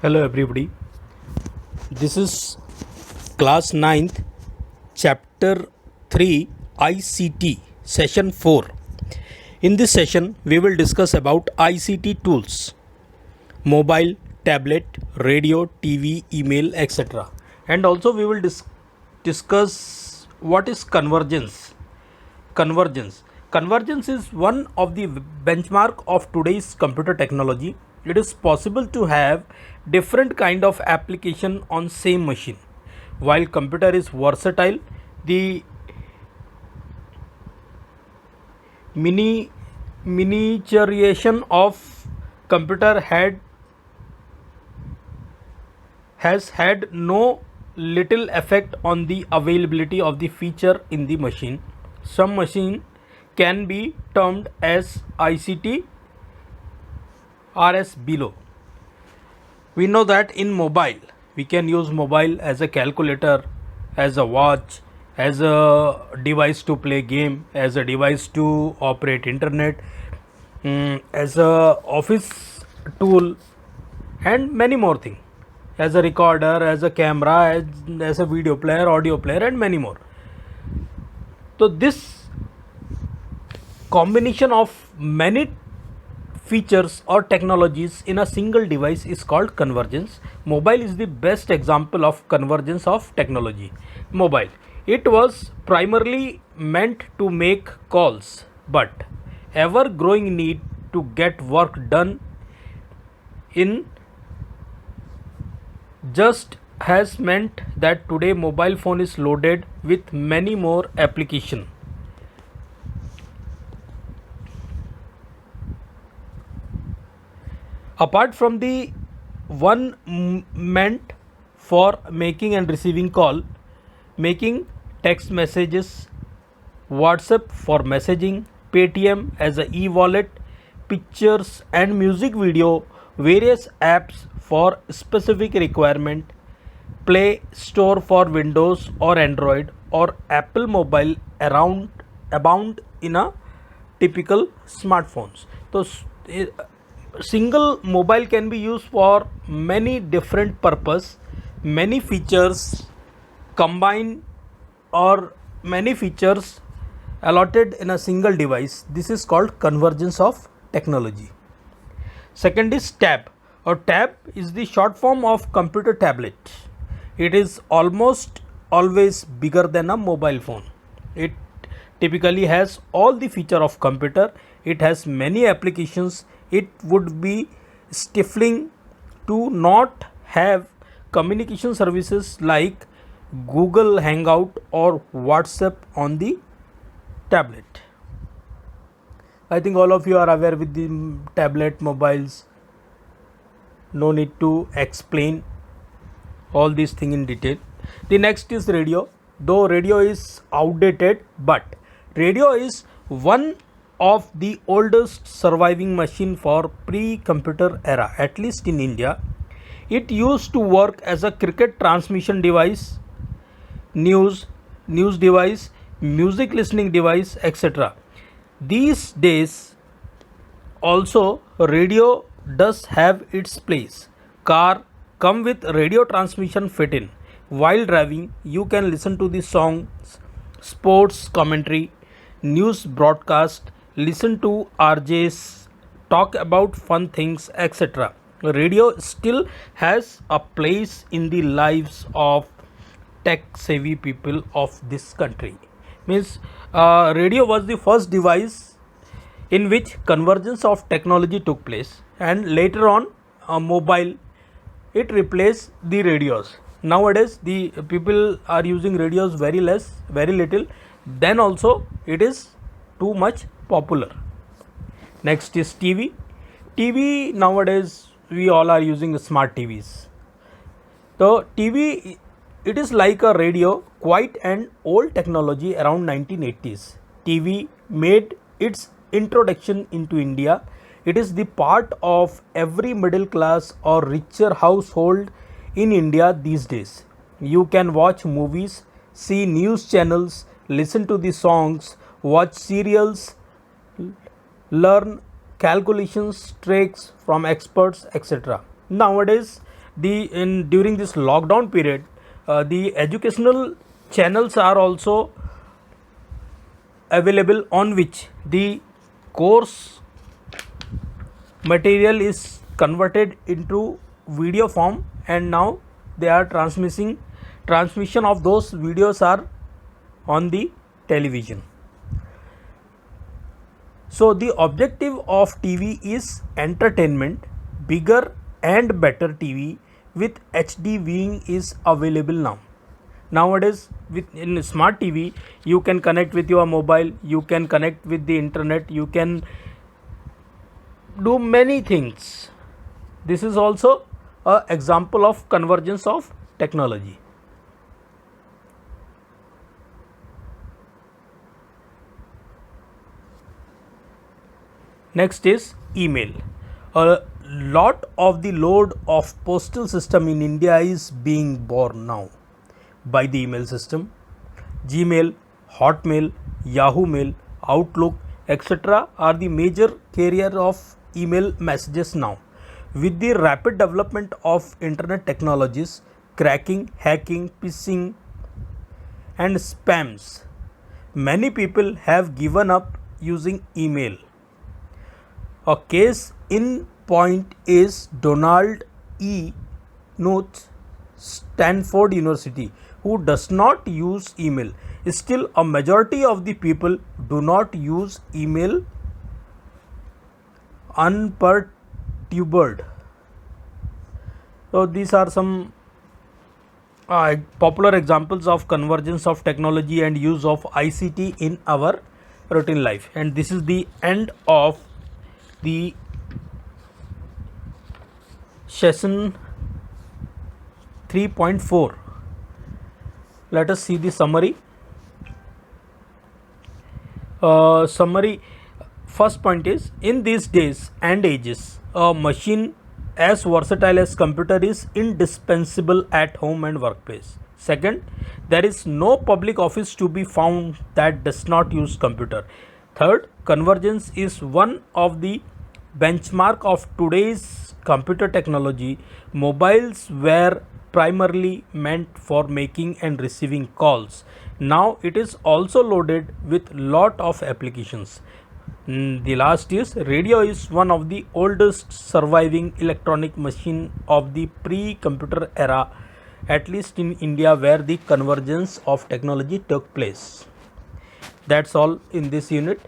Hello everybody. This is class 9th chapter 3 ICT session 4. In this session we will discuss about ICT tools, mobile, tablet, radio, TV, email, etc. And also we will discuss what is convergence. Convergence is one of the benchmark of today's computer technology. It is possible to have different kind of application on same machine. While computer is versatile, the miniaturization of computer has had no little effect on the availability of the feature in the machine. Some machine can be termed as ICT or as below. We know that in mobile we can use mobile as a calculator, as a watch, as a device to play game, as a device to operate internet, as a office tool, and many more things, as a recorder, as a camera, as a video player, audio player, and many more. So this combination of many features or technologies in a single device is called convergence. Mobile is the best example of convergence of technology. Mobile, it was primarily meant to make calls, but ever growing need to get work done in just has meant that today mobile phone is loaded with many more applications. Apart from the one meant for making and receiving call, making text messages, WhatsApp for messaging, Paytm as a e-wallet, pictures and music video, various apps for specific requirement, Play Store for Windows or Android or Apple Mobile abound in a typical smartphones. So single mobile can be used for many different purpose, many features combined or many features allotted in a single device. This is called convergence of technology. Second is tab. A tab is the short form of computer tablet. It is almost always bigger than a mobile phone. It typically has all the feature of computer. It has many applications. It would be stifling to not have communication services like Google Hangout or WhatsApp on the tablet. I think all of you are aware with the tablet mobiles. No need to explain all these things in detail. The next is radio. Though radio is outdated, but radio is one of the oldest surviving machine for pre-computer era, at least in India. It used to work as a cricket transmission device, news device, music listening device, etc. These days also radio does have its place. Car come with radio transmission fit in. While driving you can listen to the songs, sports commentary, news broadcast, listen to RJs, talk about fun things, etc. Radio still has a place in the lives of tech savvy people of this country. Means radio was the first device in which convergence of technology took place, and later on mobile, it replaced the radios. Nowadays the people are using radios very little. Then also it is too much popular. Next is TV. TV nowadays we all are using smart TVs. So TV, it is like a radio, quite an old technology around 1980s. TV made its introduction into India. It is the part of every middle class or richer household in India these days. You can watch movies, see news channels, listen to the songs, watch serials, learn calculations, tricks from experts, etc. Nowadays during this lockdown period, the educational channels are also available on which the course material is converted into video form, and now they are transmission of those videos are on the television. So the objective of TV is entertainment. Bigger and better TV with HD viewing is available now. Nowadays, in smart TV, you can connect with your mobile, you can connect with the internet, you can do many things. This is also an example of convergence of technology. Next is email. A lot of the load of postal system in India is being borne now by the email system. Gmail, Hotmail, Yahoo Mail, Outlook, etc. are the major carrier of email messages now. With the rapid development of internet technologies, cracking, hacking, phishing and spams, many people have given up using email. A case in point is Donald E. Knuth, Stanford University, who does not use email. Still, a majority of the people do not use email unperturbed. So these are some popular examples of convergence of technology and use of ICT in our routine life. And this is the end of the session 3.4. Let us see the summary. Summary. First point is, in these days and ages, a machine as versatile as computer is indispensable at home and workplace. Second, there is no public office to be found that does not use computer. Third, convergence is one of the benchmark of today's computer technology. Mobiles were primarily meant for making and receiving calls. Now it is also loaded with lot of applications. The last is, radio is one of the oldest surviving electronic machine of the pre-computer era, at least in India, where the convergence of technology took place. That's all in this unit.